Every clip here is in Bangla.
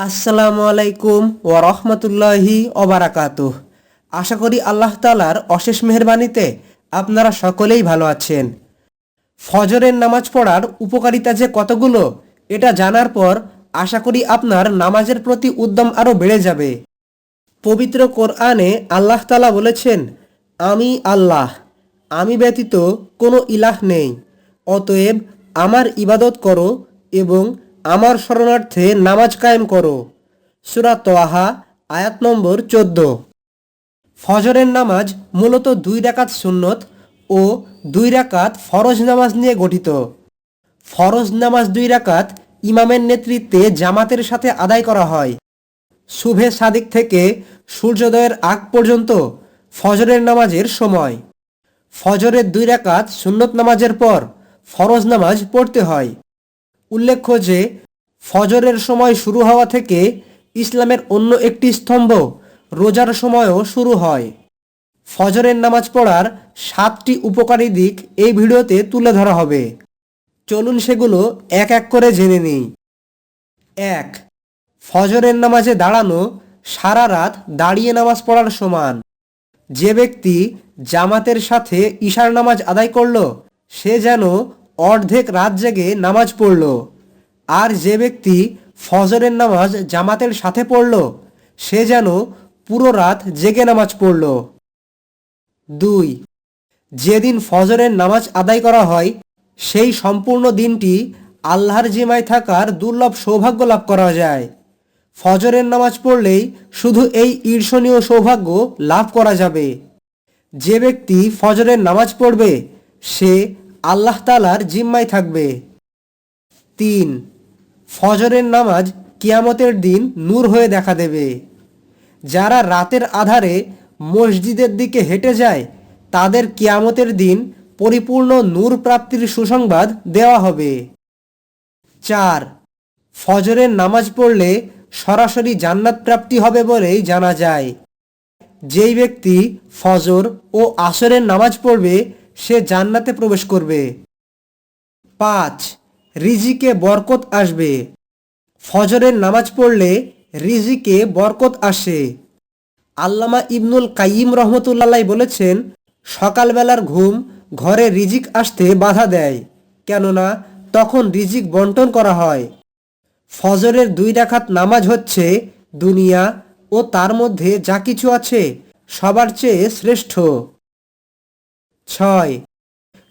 আসসালামু আলাইকুম ওয়া রাহমাতুল্লাহি ওয়া বারাকাতুহু। আশা করি আল্লাহ তাআলার অশেষ মেহেরবানিতে আপনারা সকলেই ভালো আছেন। ফজরের নামাজ পড়ার উপকারিতা যে কতগুলো এটা জানার পর আশা করি আপনার নামাজের প্রতি উদ্যম আরও বেড়ে যাবে। পবিত্র কোরআনে আল্লাহ তাআলা বলেছেন, আমি আল্লাহ, আমি ব্যতীত কোনো ইলাহ নেই, অতএব আমার ইবাদত করো এবং আমার শরণার্থে নামাজ কায়েম করো। সূরা তাহা আয়াত নম্বর 14। ফজরের নামাজ মূলত 2 রাকাত সুন্নত ও 2 রাকাত ফরজ নামাজ নিয়ে গঠিত। ফরজ নামাজ 2 রাকাত ইমামের নেতৃত্বে জামাতের সাথে আদায় করা হয়। শুভে সাদিক থেকে সূর্যোদয়ের আগ পর্যন্ত ফজরের নামাজের সময়। ফজরের 2 রাকাত সুন্নত নামাজের পর ফরজ নামাজ পড়তে হয়। উল্লেখ্য যে ফজরের সময় শুরু হওয়া থেকে ইসলামের অন্য একটি স্তম্ভ রোজার সময়ও শুরু হয়। ফজরের নামাজ পড়ার 7টি উপকারী দিক এই ভিডিওতে তুলে ধরা হবে। চলুন সেগুলো এক এক করে জেনে নিই। 1. ফজরের নামাজে দাঁড়ানো সারা রাত দাঁড়িয়ে নামাজ পড়ার সমান। যে ব্যক্তি জামাতের সাথে ঈশার নামাজ আদায় করল সে যেন অর্ধেক রাত জেগে নামাজ পড়ল, আর যে ব্যক্তি ফজরের নামাজ জামাতের সাথে পড়ল সে যেন পুরো রাত জেগে নামাজ পড়ল। 2. যেদিন ফজরের নামাজ আদায় করা হয় সেই সম্পূর্ণ দিনটি আল্লাহর জিম্মায় থাকার দুর্লভ সৌভাগ্য লাভ করা যায়। ফজরের নামাজ পড়লেই শুধু এই ঈর্ষণীয় সৌভাগ্য লাভ করা যাবে। যে ব্যক্তি ফজরের নামাজ পড়বে সে আল্লাহ তাআলার জিম্মায় থাকবে। 3. ফজরের নামাজ কিয়ামতের দিন নূর হয়ে দেখা দেবে। যারা রাতের আধারে মসজিদের দিকে হেঁটে যায় তাদের কিয়ামতের দিন পরিপূর্ণ নূর প্রাপ্তির সুসংবাদ দেওয়া হবে। 4. ফজরের নামাজ পড়লে সরাসরি জান্নাত প্রাপ্তি হবে বলেই জানা যায়। যেই ব্যক্তি ফজর ও আসরের নামাজ পড়বে সে জান্নাতে প্রবেশ করবে। 5. রিজিকে বরকত আসবে। ফজরের নামাজ পড়লে রিজিকে বরকত আসে। আল্লামা ইবনুল কাইয়িম রহমতুল্লাহ বলেছেন, সকালবেলার ঘুম ঘরে রিজিক আসতে বাধা দেয়, কেননা তখন রিজিক বন্টন করা হয়। ফজরের 2 রাকাত নামাজ হচ্ছে দুনিয়া ও তার মধ্যে যা কিছু আছে সবার চেয়ে শ্রেষ্ঠ। 6.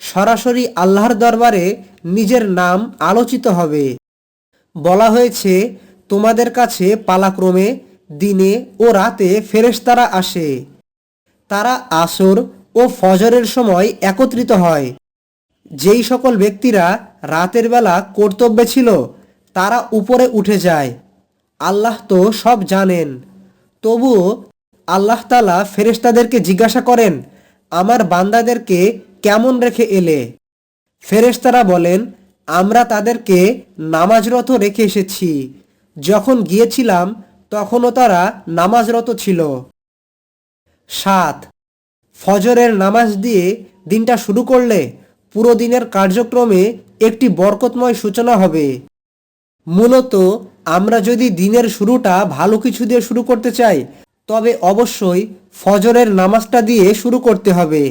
সরাসরি আল্লাহর দরবারে নিজের নাম আলোচিত হবে। বলা হয়েছে, তোমাদের কাছে পালাক্রমে দিনে ও রাতে ফেরেশতারা আসে। তারা আসর ও ফজরের সময় একত্রিত হয়। যেই সকল ব্যক্তিরা রাতের বেলা কর্তব্যে ছিল তারা উপরে উঠে যায়। আল্লাহ তো সব জানেন, তবুও আল্লাহ তাআলা ফেরেশতাদেরকে জিজ্ঞাসা করেন, আমার বান্দাদেরকে কেমন রেখে এলে? ফেরেশতারা বলেন, আমরা তাদেরকে নামাজরত রেখে এসেছি। যখন গিয়েছিলাম তখনও তারা নামাজরত ছিল। 7. ফজরের নামাজ দিয়ে দিনটা শুরু করলে পুরো দিনের কার্যক্রমে একটি বরকতময় সূচনা হবে। মূলত আমরা যদি দিনের শুরুটা ভালো কিছু দিয়ে শুরু করতে চাই তবে অবশ্যই ফজরের নামাজটা দিয়ে শুরু করতে হবে।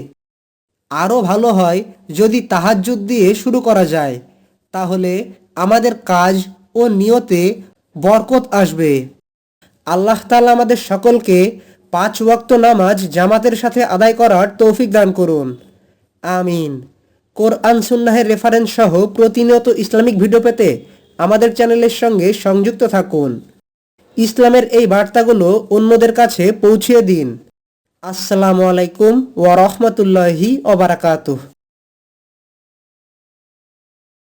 আরও ভালো হয় যদি তাহাজ্জুদ দিয়ে শুরু করা যায়, তাহলে আমাদের কাজ ও নিয়তে বরকত আসবে। আল্লাহ তাআলা আমাদের সকলকে 5 ওয়াক্ত নামাজ জামাতের সাথে আদায় করার তৌফিক দান করুন। আমিন। কোরআন সুন্নাহের রেফারেন্স সহ প্রতিনিয়ত ইসলামিক ভিডিও পেতে আমাদের চ্যানেলের সঙ্গে সংযুক্ত থাকুন। ইসলামের এই বার্তাগুলো অন্যদের কাছে পৌঁছিয়ে দিন। আসসালামু আলাইকুম ওয়া রাহমাতুল্লাহি ওয়া বারাকাতুহু।